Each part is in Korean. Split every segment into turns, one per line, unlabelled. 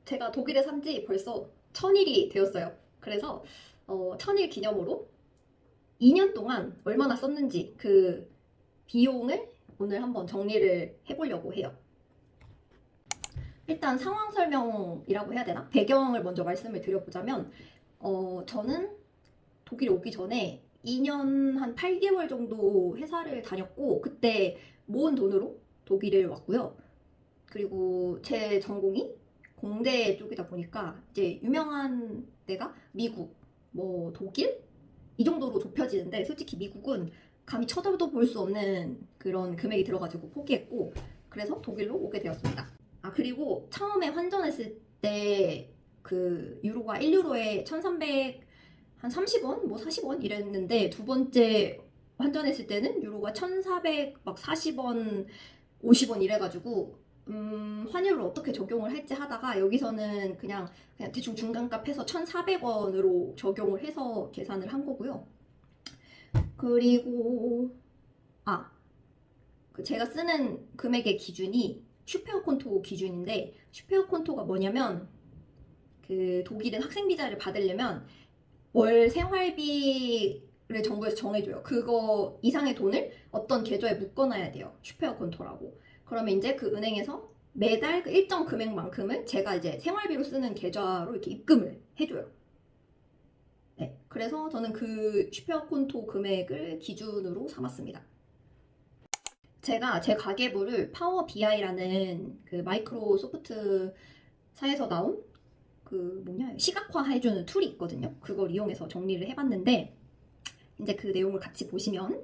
제가 독일에 산 지 벌써 1000일이 되었어요. 그래서 1000일 기념으로 2년 동안 얼마나 썼는지 그 비용을 오늘 한번 정리를 해보려고 해요. 일단 상황 설명이라고 해야 되나? 배경을 먼저 말씀을 드려보자면 저는 독일에 오기 전에 2년 한 8개월 정도 회사를 다녔고 그때 모은 돈으로 독일을 왔고요. 그리고 제 전공이 공대 쪽이다 보니까 이제 유명한 데가 미국, 뭐 독일 이 정도로 좁혀지는데 솔직히 미국은 감히 쳐다도 볼 수 없는 그런 금액이 들어가지고 포기했고 그래서 독일로 오게 되었습니다. 아 그리고 처음에 환전했을 때 그 유로가 1유로에 1300 한 30원, 뭐 40원 이랬는데 두 번째 환전했을 때는 유로가 1400 막 40원, 50원 이래가지고 환율을 어떻게 적용을 할지 하다가 여기서는 그냥 대충 중간값 해서 1,400원으로 적용을 해서 계산을 한 거고요. 그리고 그 제가 쓰는 금액의 기준이 슈페어콘토 기준인데 슈페어콘토가 뭐냐면 그 독일은 학생 비자를 받으려면 월 생활비를 정부에서 정해줘요. 그거 이상의 돈을 어떤 계좌에 묶어놔야 돼요. 슈페어콘토라고. 그러면 이제 그 은행에서 매달 그 일정 금액만큼을 제가 이제 생활비로 쓰는 계좌로 이렇게 입금을 해줘요. 네, 그래서 저는 그 슈페어콘토 금액을 기준으로 삼았습니다. 제가 제 가계부를 파워 BI라는 그 마이크로소프트사에서 나온 그 시각화 해주는 툴이 있거든요. 그걸 이용해서 정리를 해봤는데 이제 그 내용을 같이 보시면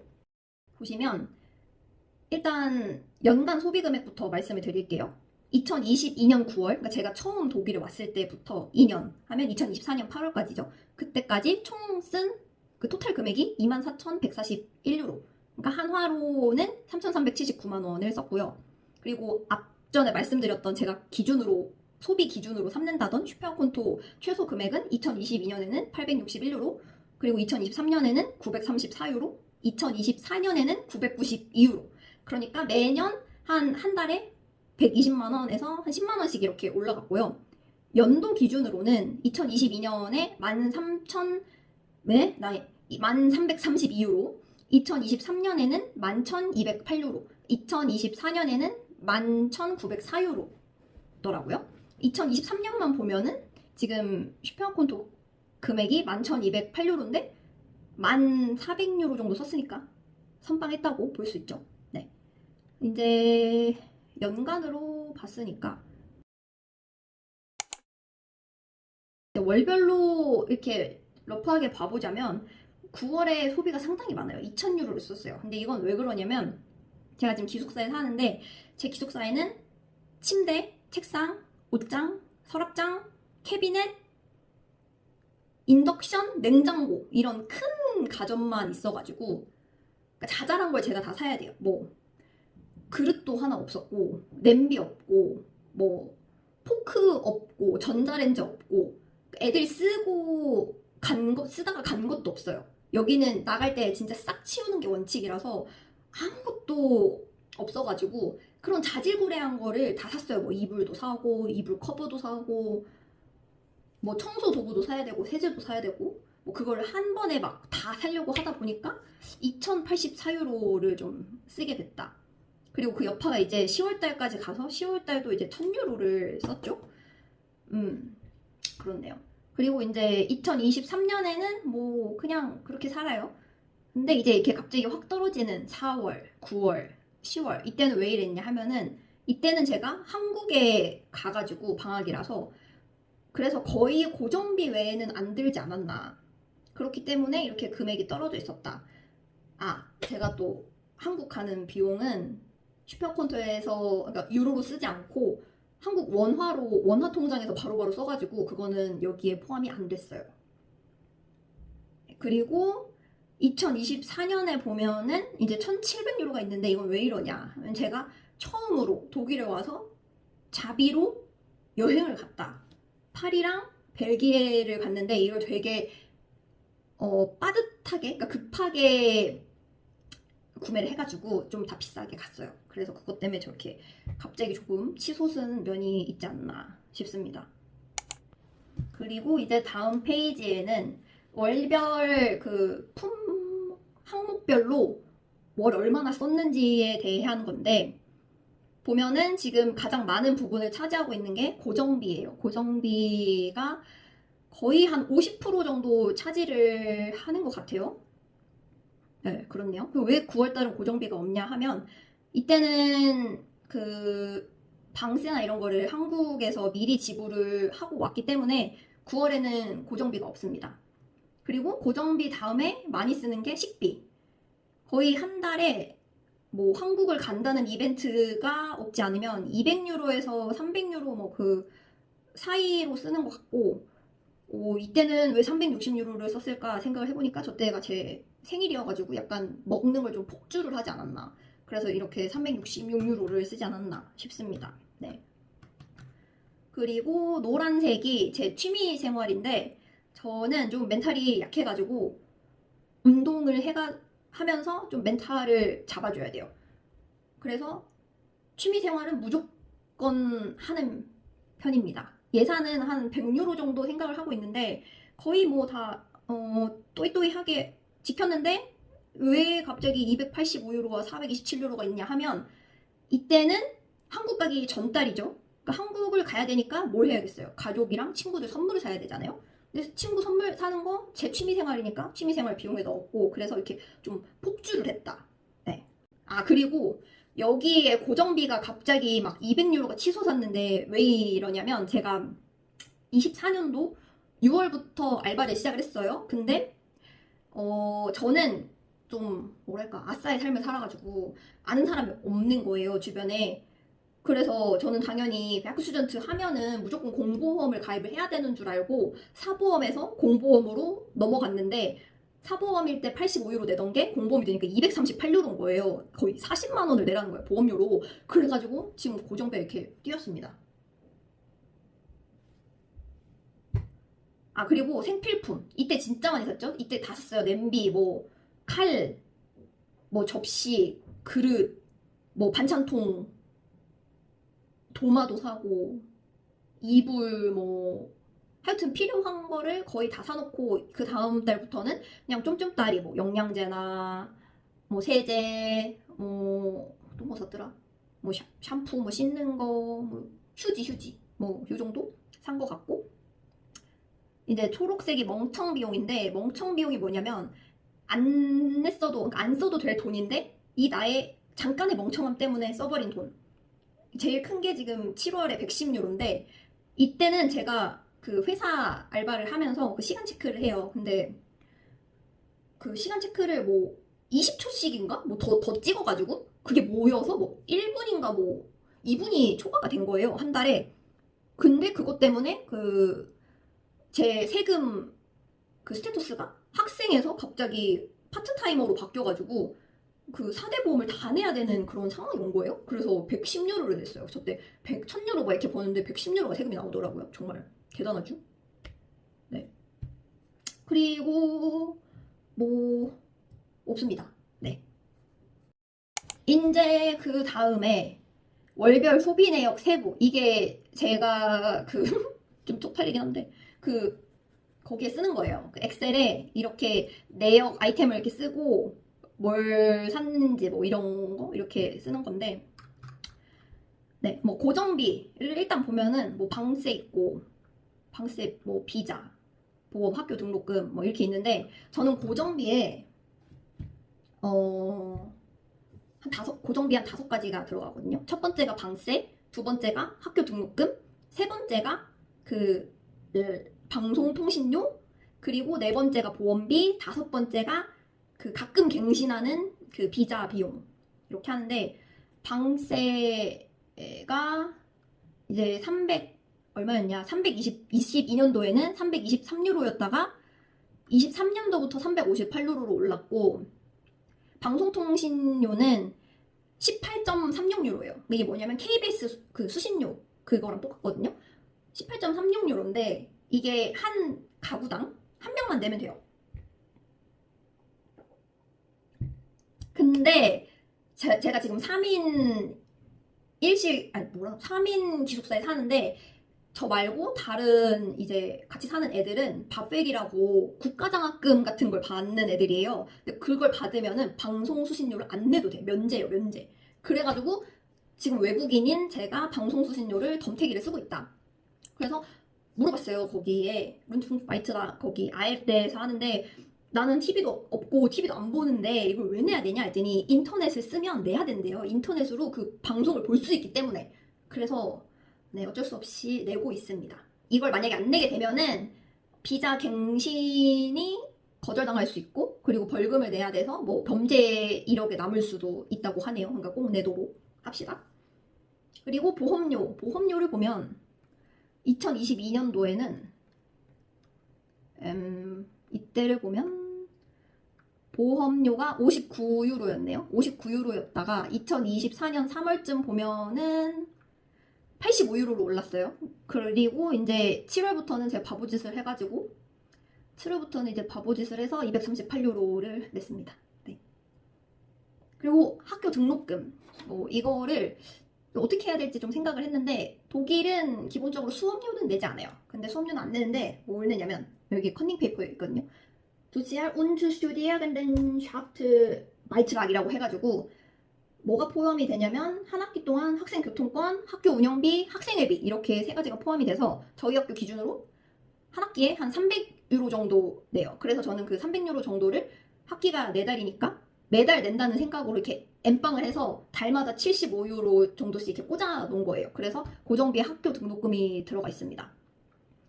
일단 연간 소비 금액부터 말씀을 드릴게요. 2022년 9월, 그러니까 제가 처음 독일에 왔을 때부터 2년 하면 2024년 8월까지죠. 그때까지 총 쓴 그 토탈 금액이 24,141유로. 그러니까 한화로는 3,379만 원을 썼고요. 그리고 앞전에 말씀드렸던 제가 소비 기준으로 삼는다던 슈페어콘토 최소 금액은 2022년에는 861유로, 그리고 2023년에는 934유로, 2024년에는 992유로. 그러니까 매년 한 달에 120만 원에서 한 10만 원씩 이렇게 올라갔고요. 연도 기준으로는 2022년에 1332유로, 2023년에는 11,208유로, 2024년에는 11,904유로더라고요. 2023년만 보면은 지금 슈페어콘토 금액이 11,208유로인데 1,400유로 정도 썼으니까 선빵했다고 볼 수 있죠. 네. 이제 연간으로 봤으니까 월별로 이렇게 러프하게 봐보자면 9월에 소비가 상당히 많아요. 2,000유로를 썼어요. 근데 이건 왜 그러냐면 제가 지금 기숙사에 사는데 제 기숙사에는 침대, 책상, 옷장, 서랍장, 캐비넷, 인덕션, 냉장고 이런 큰 가전만 있어가지고 그러니까 자잘한 걸 제가 다 사야 돼요. 뭐 그릇도 하나 없었고 냄비 없고 뭐 포크 없고 전자레인지 없고 애들 쓰다가 간 것도 없어요. 여기는 나갈 때 진짜 싹 치우는 게 원칙이라서 아무것도 없어가지고 그런 자질구레한 거를 다 샀어요. 뭐 이불도 사고 이불 커버도 사고 뭐 청소 도구도 사야 되고 세제도 사야 되고 뭐 그걸 한 번에 막 다 사려고 하다 보니까 2,084유로를 좀 쓰게 됐다. 그리고 그 여파가 이제 10월달까지 가서 10월달도 이제 1,000유로를 썼죠. 그렇네요. 그리고 이제 2023년에는 뭐 그냥 그렇게 살아요. 근데 이제 이렇게 갑자기 확 떨어지는 4월, 9월, 10월 이때는 왜 이랬냐 하면은 이때는 제가 한국에 가가지고 방학이라서 그래서 거의 고정비 외에는 안 들지 않았나. 그렇기 때문에 이렇게 금액이 떨어져 있었다. 제가 또 한국 가는 비용은 슈퍼콘토에서 그러니까 유로로 쓰지 않고 한국 원화 통장에서 바로바로 써가지고 그거는 여기에 포함이 안 됐어요. 그리고 2024년에 보면은 이제 1,700유로가 있는데 이건 왜 이러냐 하면 제가 처음으로 독일에 와서 자비로 여행을 갔다. 파리랑 벨기에를 갔는데 이걸 되게 빠듯하게 그러니까 급하게 구매를 해가지고 좀 다 비싸게 갔어요. 그래서 그것 때문에 저렇게 갑자기 조금 치솟은 면이 있지 않나 싶습니다. 그리고 이제 다음 페이지에는 월별 그 항목별로 뭘 얼마나 썼는지에 대한 건데, 보면은 지금 가장 많은 부분을 차지하고 있는 게 고정비예요. 고정비가 거의 한 50% 정도 차지를 하는 것 같아요. 네, 그렇네요. 왜 9월달은 고정비가 없냐 하면, 이때는 그 방세나 이런 거를 한국에서 미리 지불을 하고 왔기 때문에 9월에는 고정비가 없습니다. 그리고 고정비 다음에 많이 쓰는 게 식비. 거의 한 달에 뭐 한국을 간다는 이벤트가 없지 않으면 200유로에서 300유로 뭐 그 사이로 쓰는 것 같고, 이때는 왜 360유로를 썼을까 생각을 해보니까 저 때가 제 생일이어가지고 약간 먹는 걸 좀 폭주를 하지 않았나. 그래서 이렇게 366유로를 쓰지 않았나 싶습니다. 네. 그리고 노란색이 제 취미 생활인데, 저는 좀 멘탈이 약해가지고 운동을 하면서 좀 멘탈을 잡아줘야 돼요. 그래서 취미 생활은 무조건 하는 편입니다. 예산은 한 100유로 정도 생각을 하고 있는데, 거의 뭐 다 또이또이하게 지켰는데 왜 갑자기 285유로와 427유로가 있냐 하면, 이때는 한국 가기 전달이죠. 그러니까 한국을 가야 되니까 뭘 해야겠어요? 가족이랑 친구들 선물을 사야 되잖아요. 근데 친구 선물 사는 거 제 취미 생활이니까 취미 생활 비용에 넣었고, 그래서 이렇게 좀 폭주를 했다. 네. 아, 그리고 여기에 고정비가 갑자기 막 200유로가 치솟았는데 왜 이러냐면, 제가 24년도 6월부터 알바를 시작을 했어요. 근데 저는 좀 뭐랄까 아싸의 삶을 살아가지고 아는 사람이 없는 거예요, 주변에. 그래서 저는 당연히 백학 스튜던트 하면은 무조건 공보험을 가입을 해야 되는 줄 알고 사보험에서 공보험으로 넘어갔는데, 사보험일 때 85유로 내던 게 공보험이 되니까 238유로인 거예요. 거의 40만 원을 내라는 거예요, 보험료로. 그래가지고 지금 고정비 이렇게 뛰었습니다. 아, 그리고 생필품 이때 진짜 많이 샀죠. 이때 다 샀어요. 냄비, 뭐 칼, 뭐 접시, 그릇, 뭐 반찬통, 도마도 사고, 이불, 뭐 하여튼 필요한 거를 거의 다 사놓고, 그 다음 달부터는 그냥 쫌쫌따리, 뭐 영양제나 뭐 세제, 뭐 또 뭐 샀더라, 뭐 샴푸, 뭐 씻는 거, 뭐 휴지 뭐 요 정도 산 거 같고. 이제 초록색이 멍청 비용인데, 멍청 비용이 뭐냐면 안 냈어도, 그러니까 안 써도 될 돈인데 이 나의 잠깐의 멍청함 때문에 써버린 돈. 제일 큰 게 지금 7월에 110유로인데, 이때는 제가 그 회사 알바를 하면서 그 시간 체크를 해요. 근데 그 시간 체크를 뭐 20초씩인가? 뭐 더 찍어가지고 그게 모여서 뭐 1분인가 뭐 2분이 초과가 된 거예요, 한 달에. 근데 그것 때문에 그 제 세금 그 스테투스가 학생에서 갑자기 파트타이머로 바뀌어가지고 그 4대 보험을 다 내야 되는 그런 상황이 온 거예요. 그래서 110유로를 냈어요. 저때 1000유로 막 이렇게 버는데 110유로가 세금이 나오더라고요. 정말 대단하죠? 네. 그리고 뭐 없습니다. 네. 이제 그 다음에 월별 소비 내역 세부. 이게 제가 그 좀 쪽팔리긴 한데 그 거기에 쓰는 거예요. 그 엑셀에 이렇게 내역 아이템을 이렇게 쓰고 뭘 샀는지 뭐 이런 거 이렇게 쓰는 건데, 네, 뭐 고정비를 일단 보면은 뭐 방세 있고, 방세 뭐 비자, 보험, 학교 등록금 뭐 이렇게 있는데, 저는 고정비에 고정비 한 5가지가 들어가거든요. 첫 번째가 방세, 두 번째가 학교 등록금, 세 번째가 그 방송통신료, 그리고 네 번째가 보험비, 다섯 번째가 그 가끔 갱신하는 그 비자 비용. 이렇게 하는데, 방세가 이제 300 얼마였냐? 22년도에는 323유로였다가 23년도부터 358유로로 올랐고, 방송통신료는 18.36유로예요. 이게 뭐냐면 KBS 그 수신료 그거랑 똑같거든요. 18.36유로인데 이게 한 가구당 한 명만 내면 돼요. 근데 제가 지금 3인 3인 기숙사에 사는데 저 말고 다른 이제 같이 사는 애들은 밥백이라고 국가장학금 같은 걸 받는 애들이에요. 근데 그걸 받으면은 방송 수신료를 안 내도 돼. 면제예요, 면제. 그래가지고 지금 외국인인 제가 방송 수신료를 덤태기를 쓰고 있다. 그래서 물어봤어요. 거기에 룬투마이트가 거기 아예대에서 하는데 나는 TV도 없고 TV도 안 보는데 이걸 왜 내야 되냐 했더니 인터넷을 쓰면 내야 된대요. 인터넷으로 그 방송을 볼 수 있기 때문에. 그래서 네, 어쩔 수 없이 내고 있습니다. 이걸 만약에 안 내게 되면은 비자 갱신이 거절당할 수 있고 그리고 벌금을 내야 돼서 뭐 범죄 이력에 남을 수도 있다고 하네요. 그러니까 꼭 내도록 합시다. 그리고 보험료를 보면 2022년도에는 이때를 보면 보험료가 59유로였네요. 59유로였다가 2024년 3월쯤 보면은 85유로로 올랐어요. 그리고 이제 7월부터는 제가 바보짓을 해가지고 7월부터는 이제 바보짓을 해서 238유로를 냈습니다. 네. 그리고 학교 등록금 이거를 어떻게 해야 될지 좀 생각을 했는데 독일은 기본적으로 수업료는 내지 않아요. 근데 수업료는 안 내는데 뭘 내냐면 여기 컨닝 페이퍼에 있거든요. Sozial und Studierendenschaft Beitrag이라고 해가지고 뭐가 포함이 되냐면 한 학기 동안 학생 교통권, 학교 운영비, 학생회비 이렇게 세 가지가 포함이 돼서 저희 학교 기준으로 한 학기에 한 300유로 정도 내요. 그래서 저는 그 300유로 정도를 학기가 4달이니까 매달 낸다는 생각으로 이렇게 엠빵을 해서 달마다 75유로 정도씩 이렇게 꽂아 놓은 거예요. 그래서 고정비에 학교 등록금이 들어가 있습니다.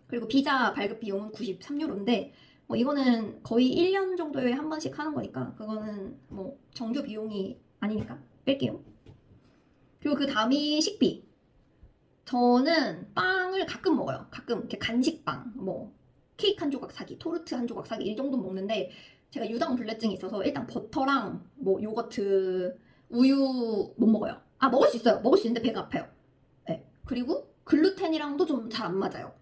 그리고 비자 발급 비용은 93유로인데 이거는 거의 1년 정도에 한 번씩 하는 거니까 그거는 뭐 정규 비용이 아니니까 뺄게요. 그리고 그 다음이 식비. 저는 빵을 가끔 먹어요. 가끔 이렇게 간식빵, 뭐 케이크 한 조각 사기, 토르트 한 조각 사기 이 정도 먹는데 제가 유당 불내증이 있어서 일단 버터랑 뭐 요거트, 우유 못 먹어요. 아 먹을 수 있어요. 먹을 수 있는데 배가 아파요. 네. 그리고 글루텐이랑도 좀 잘 안 맞아요.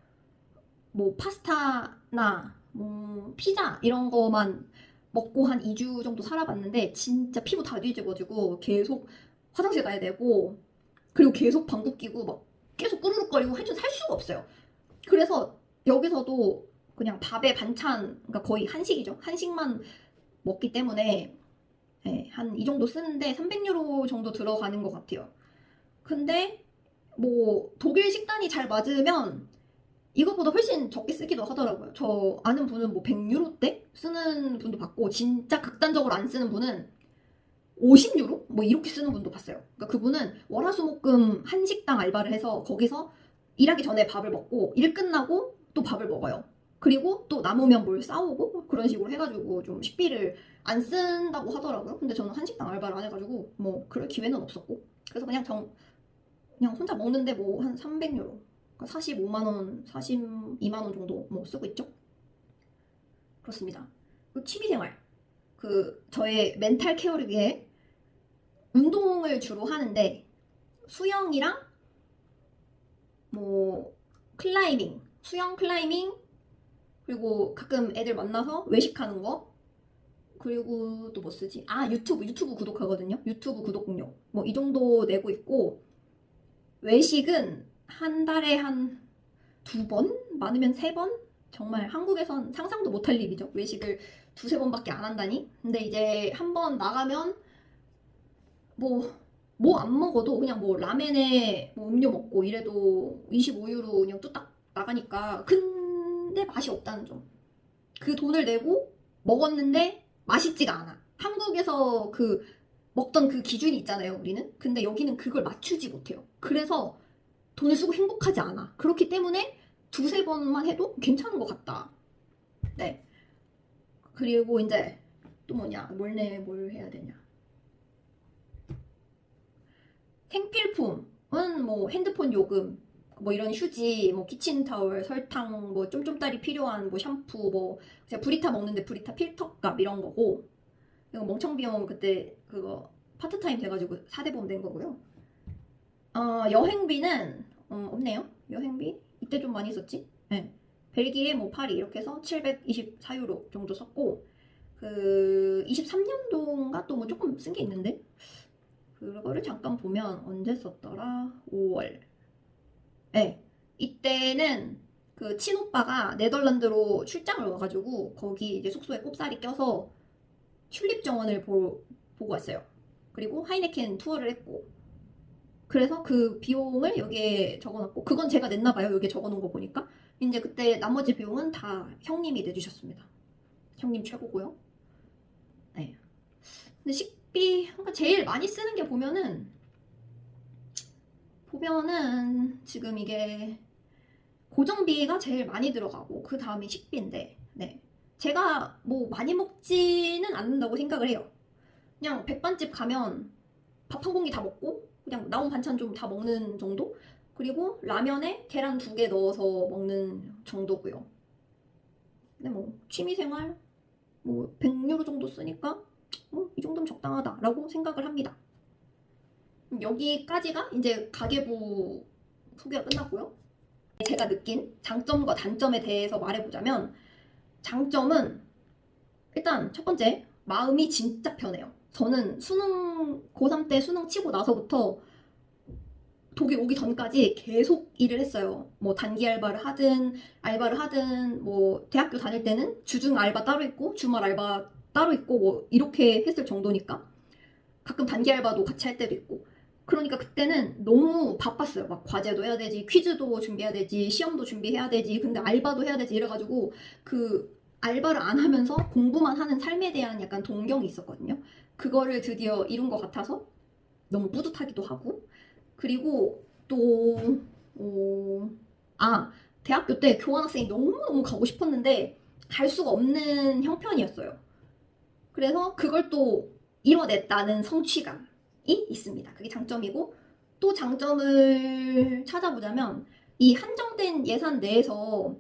뭐 파스타나 뭐 피자 이런 거만 먹고 한 2주 정도 살아봤는데 진짜 피부 다 뒤집어지고 계속 화장실 가야 되고 그리고 계속 방귀 끼고 막 계속 꾸르륵거리고 하여튼 살 수가 없어요. 그래서 여기서도 그냥 밥에 반찬, 그러니까 거의 한식이죠. 한식만 먹기 때문에 네, 한 이 정도 쓰는데 300유로 정도 들어가는 것 같아요. 근데 뭐 독일 식단이 잘 맞으면 이것보다 훨씬 적게 쓰기도 하더라고요. 저 아는 분은 뭐 100유로대 쓰는 분도 봤고 진짜 극단적으로 안 쓰는 분은 50유로? 뭐 이렇게 쓰는 분도 봤어요. 그러니까 그분은 월화수목금 한식당 알바를 해서 거기서 일하기 전에 밥을 먹고 일 끝나고 또 밥을 먹어요. 그리고 또 남으면 뭘 싸오고 그런 식으로 해가지고 좀 식비를 안 쓴다고 하더라고요. 근데 저는 한식당 알바를 안 해가지고 뭐 그럴 기회는 없었고 그래서 그냥 혼자 먹는데 뭐 한 300유로 45만원, 42만원 정도 뭐 쓰고 있죠. 그렇습니다. 그 취미생활 저의 멘탈 케어를 위해 운동을 주로 하는데 수영이랑 뭐 클라이밍, 수영 클라이밍 그리고 가끔 애들 만나서 외식하는 거 그리고 또 뭐 쓰지? 아 유튜브 구독하거든요. 유튜브 구독료 뭐 이 정도 내고 있고 외식은 한 달에 한 2번? 많으면 3번? 정말 한국에선 상상도 못할 일이죠. 외식을 2-3번밖에 안 한다니. 근데 이제 한번 나가면 뭐 안 먹어도 그냥 뭐 라멘에 뭐 음료 먹고 이래도 25유로 그냥 뚝딱 나가니까 근데 맛이 없다는 점. 그 돈을 내고 먹었는데 맛있지가 않아. 한국에서 그 먹던 그 기준이 있잖아요, 우리는. 근데 여기는 그걸 맞추지 못해요. 그래서 돈을 쓰고 행복하지 않아. 그렇기 때문에 2-3번만 해도 괜찮은 것 같다. 네. 그리고 이제 또 뭐냐, 뭘 해야 되냐. 생필품은 뭐 핸드폰 요금, 뭐 이런 휴지, 뭐 키친타월, 설탕, 뭐 쫌쫌따리 필요한 뭐 샴푸, 뭐 제가 브리타 먹는데 브리타 필터값 이런 거고 이거 멍청비용 그때 그거 파트타임 돼가지고 4대보험 낸 거고요. 여행비는 없네요. 여행비 이때 좀 많이 썼지. 네. 벨기에 뭐 파리 이렇게 해서 724유로 정도 썼고 그 23년도인가 또 뭐 조금 쓴 게 있는데 그거를 잠깐 보면 언제 썼더라? 5월. 네, 이때는 그 친오빠가 네덜란드로 출장을 와가지고 거기 이제 숙소에 꼽사리 껴서 튤립 정원을 보고 왔어요. 그리고 하이네켄 투어를 했고 그래서 그 비용을 여기에 적어놨고 그건 제가 냈나봐요. 여기에 적어놓은 거 보니까 이제 그때 나머지 비용은 다 형님이 내주셨습니다. 형님 최고고요. 네. 근데 식비 그러니까 제일 많이 쓰는 게 보면은 지금 이게 고정비가 제일 많이 들어가고 그 다음이 식비인데 네. 제가 뭐 많이 먹지는 않는다고 생각을 해요. 그냥 백반집 가면 밥 한 공기 다 먹고 그냥 나온 반찬 좀 다 먹는 정도? 그리고 라면에 계란 2개 넣어서 먹는 정도고요. 근데 뭐 취미생활 뭐 100유로 정도 쓰니까 뭐 이 정도면 적당하다라고 생각을 합니다. 여기까지가 이제 가계부 소개가 끝났고요. 제가 느낀 장점과 단점에 대해서 말해보자면 장점은 일단 첫 번째 마음이 진짜 편해요. 저는 고3 때 수능 치고 나서부터 독일 오기 전까지 계속 일을 했어요. 뭐 단기 알바를 하든 뭐 대학교 다닐 때는 주중 알바 따로 있고 주말 알바 따로 있고 뭐 이렇게 했을 정도니까 가끔 단기 알바도 같이 할 때도 있고 그러니까 그때는 너무 바빴어요. 막 과제도 해야 되지, 퀴즈도 준비해야 되지, 시험도 준비해야 되지, 근데 알바도 해야 되지 이래가지고 그 알바를 안 하면서 공부만 하는 삶에 대한 약간 동경이 있었거든요. 그거를 드디어 이룬 것 같아서 너무 뿌듯하기도 하고 그리고 또 대학교 때 교환학생이 너무너무 가고 싶었는데 갈 수가 없는 형편이었어요. 그래서 그걸 또 이뤄냈다는 성취감이 있습니다. 그게 장점이고 또 장점을 찾아보자면 이 한정된 예산 내에서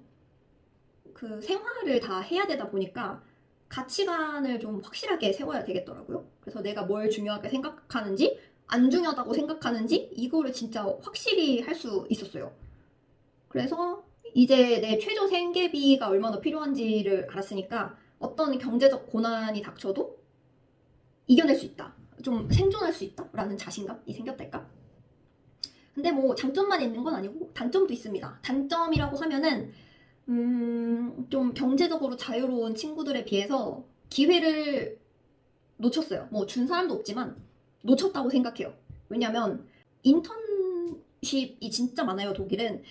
그 생활을 다 해야 되다 보니까 가치관을 좀 확실하게 세워야 되겠더라고요. 그래서 내가 뭘 중요하게 생각하는지 안 중요하다고 생각하는지 이거를 진짜 확실히 할 수 있었어요. 그래서 이제 내 최저 생계비가 얼마나 필요한지를 알았으니까 어떤 경제적 고난이 닥쳐도 이겨낼 수 있다. 좀 생존할 수 있다. 라는 자신감이 생겼달까? 근데 뭐 장점만 있는 건 아니고 단점도 있습니다. 단점이라고 하면은 좀 경제적으로 자유로운 친구들에 비해서 기회를 놓쳤어요. 뭐 준 사람도 없지만 놓쳤다고 생각해요. 왜냐면 인턴십이 진짜 많아요, 독일은.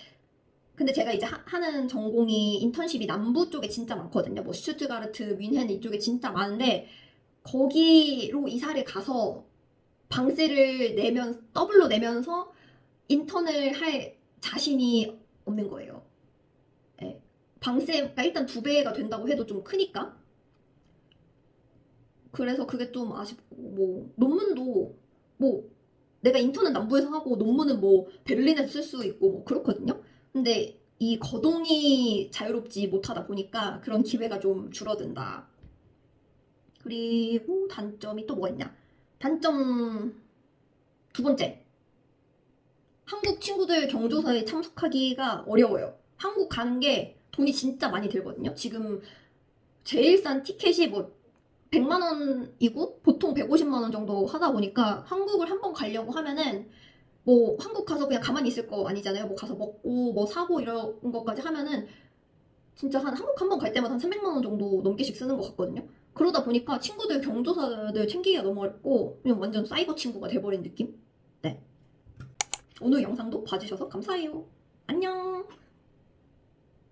근데 제가 이제 하는 전공이 인턴십이 남부 쪽에 진짜 많거든요. 뭐 슈투가르트, 뮌헨 이쪽에 진짜 많은데 거기로 이사를 가서 방세를 더블로 내면서 인턴을 할 자신이 없는 거예요. 네. 방세가 일단 2배가 된다고 해도 좀 크니까. 그래서 그게 좀 아쉽고 뭐 논문도 뭐 내가 인턴은 남부에서 하고 논문은 뭐 베를린에서 쓸 수 있고 뭐 그렇거든요. 근데 이 거동이 자유롭지 못하다 보니까 그런 기회가 좀 줄어든다. 그리고 단점이 또 뭐가 있냐? 단점 2번째. 한국 친구들 경조사에 참석하기가 어려워요. 한국 가는 게 돈이 진짜 많이 들거든요. 지금 제일 싼 티켓이 뭐 100만 원이고 보통 150만 원 정도 하다 보니까 한국을 한번 가려고 하면은 뭐 한국 가서 그냥 가만히 있을 거 아니잖아요. 뭐 가서 먹고 뭐 사고 이런 것까지 하면은 진짜 한국 한 번 갈 때마다 한 300만 원 정도 넘게씩 쓰는 것 같거든요. 그러다 보니까 친구들 경조사들 챙기기가 너무 어렵고 그냥 완전 사이버 친구가 돼버린 느낌? 네. 오늘 영상도 봐주셔서 감사해요. 안녕.